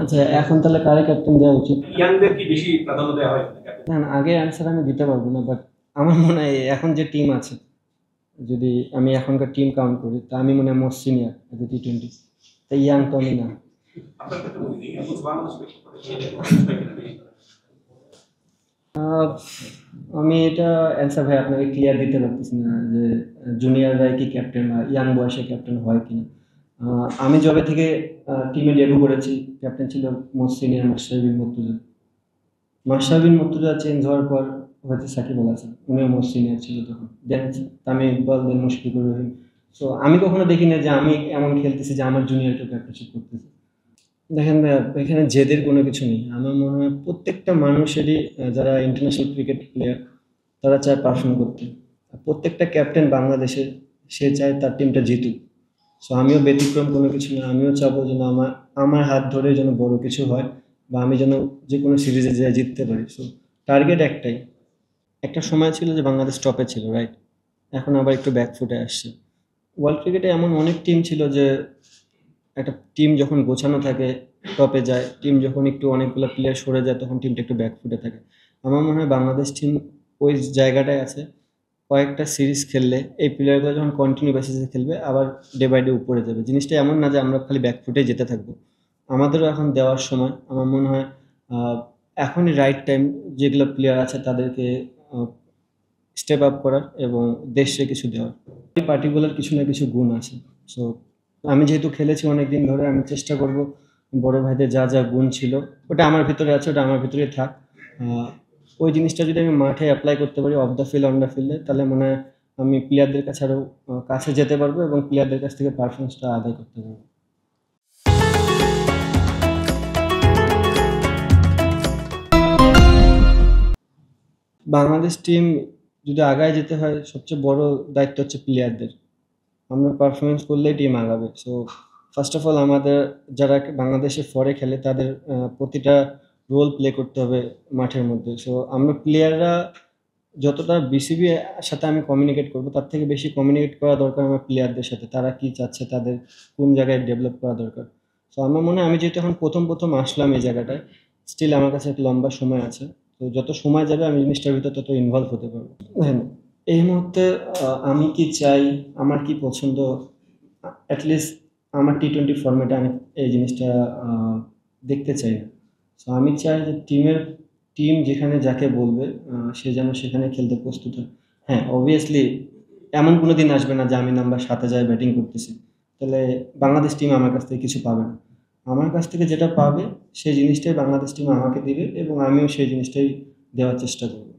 আচ্ছা, এখন তাহলে কারে ক্যাপ্টেন দেওয়া উচিত? ইয়াংদের কি বেশি প্রাধান্য দেওয়া হয় ক্যাপ্টেন? না, আগে অ্যান্সার আমি দিতে পারবো না, বাট আমার মনে হয় এখন যে টিম আছে, যদি আমি এখনকার টিম কাউন্ট করি, তা আমি মনে হয় most senior as a T20. তাই ইয়াং তো আমি না। আপনার ক্ষেত্রে বলি বাংলাদেশ আহ, আমি এটা অ্যান্সার ভাই আপনাকে ক্লিয়ার দিতে পারতেছি না যে জুনিয়ররাই কি ক্যাপ্টেন বা ইয়াং বয়সে ক্যাপ্টেন হয় কিনা। আমি যবে থেকে টিমে ডেবিউ করেছি, ক্যাপ্টেন ছিল মোস্ট সিনিয়র মাশরাফি বিন মুর্তজা চেঞ্জ হওয়ার পর হয়তো সাকিব আল হাসান, উনিও মোস্ট সিনিয়র ছিল তখন, দেন তামিম ইকবাল, দেন মুশফিকুর রহিম। সো আমি কখনো দেখি না যে আমি এমন খেলতেছি যে আমার জুনিয়রকে ক্যাপ্টেনশিপ করতেছি। দেখেন ভাইয়া, এখানে জেদের কোনো কিছু নেই। আমার মনে হয় প্রত্যেকটা মানুষেরই যারা ইন্টারন্যাশনাল ক্রিকেট প্লেয়ার, তারা চায় পারফর্ম করতে। আর প্রত্যেকটা ক্যাপ্টেন বাংলাদেশের, সে চায় তার টিমটা জিতুক। সো আমিও ব্যতিক্রম কোনো কিছু না, আমিও চাবো যেন আমার আমার হাত ধরে যেন বড় কিছু হয়, বা আমি যেন যে কোনো সিরিজে যেয়ে জিততে পারি। সো টার্গেট একটাই। একটা সময় ছিল যে বাংলাদেশ টপে ছিল, রাইট? এখন আবার একটু ব্যাকফুটে আসছে। ওয়ার্ল্ড ক্রিকেটে এমন অনেক টিম ছিল যে একটা টিম যখন গোছানো থাকে টপে যায়, টিম যখন একটু অনেকগুলো প্লেয়ার সরে যায় তখন টিমটা একটু ব্যাকফুটে থাকে। আমার মনে হয় বাংলাদেশ টিম ওই জায়গাটায় আছে। কয়েকটা সিরিজ খেললে এই প্লেয়ারগুলো যখন কন্টিনিউ বেসিসে খেলবে, আবার ডে বাই ডে উপরে যাবে। জিনিসটা এমন না যে আমরা খালি ব্যাকফুটে যেতে থাকবো। আমাদেরও এখন দেওয়ার সময়। আমার মনে হয় এখনই রাইট টাইম যেগুলো প্লেয়ার আছে তাদেরকে স্টেপ আপ করার এবং দেশে কিছু দেওয়ার। এই পার্টিকুলার কিছু না কিছু গুণ আছে। সো আমি যেহেতু খেলেছি অনেক দিন ধরে, আমি চেষ্টা করব বড় ভাইদের যা যা গুণ ছিল ওটা আমার ভিতরে আছে, ওটা আমার ভিতরে থাক। ওই জিনিসটা যদি আমি মাঠে অ্যাপ্লাই করতে পারি, of the field, on the ফিল্ডে, তাহলে মনে হয় আমি প্লেয়ারদের কাছে আরও কাছে যেতে পারবো এবং প্লেয়ারদের কাছ থেকে পারফরমেন্সটা আদায় করতে পারবো। বাংলাদেশ টিম যদি আগায় যেতে হয়, সবচেয়ে বড় দায়িত্ব হচ্ছে প্লেয়ারদের। আমরা পারফরমেন্স করলেই টিম আগাবে। সো ফার্স্ট অফ অল আমাদের যারা বাংলাদেশে ফরে খেলে তাদের প্রতিটা রোল প্লে করতে হবে মাঠের মধ্যে। সো আমরা প্লেয়াররা যতটা বিসিবি সাথে আমি কমিউনিকেট করব, তার থেকে বেশি কমিউনিকেট করা দরকার আমার প্লেয়ারদের সাথে। তারা কি চাচ্ছে, তাদের কোন জায়গায় ডেভেলপ করা দরকার। সো আমার মনে হয় আমি যেহেতু এখন প্রথম আসলাম এই জায়গাটায়, স্টিল আমার কাছে একটা লম্বা সময় আছে। তো যত সময় যাবে আমি জিনিসটার ভিতর তত ইনভলভ হতে পারবো। হ্যাঁ, এই মুহূর্তে আমি কি চাই, আমার কি পছন্দ, অ্যাটলিস্ট আমার টি20 ফর্মেটে আমি এই জিনিসটা দেখতে চাই না। সো আমি চাই যে টিম যেখানে যাকে বলবে সে যেন সেখানে খেলতে প্রস্তুত হয়। হ্যাঁ, অবভিয়াসলি এমন কোনো দিন আসবে না যে আমি নাম্বার 7-এ যাই ব্যাটিং করতেছি, তাহলে বাংলাদেশ টিম আমার কাছ থেকে কিছু পাবে না। আমার কাছ থেকে যেটা পাবে সেই জিনিসটাই বাংলাদেশ টিম আমাকে দিবে এবং আমিও সেই জিনিসটাই দেওয়ার চেষ্টা করব।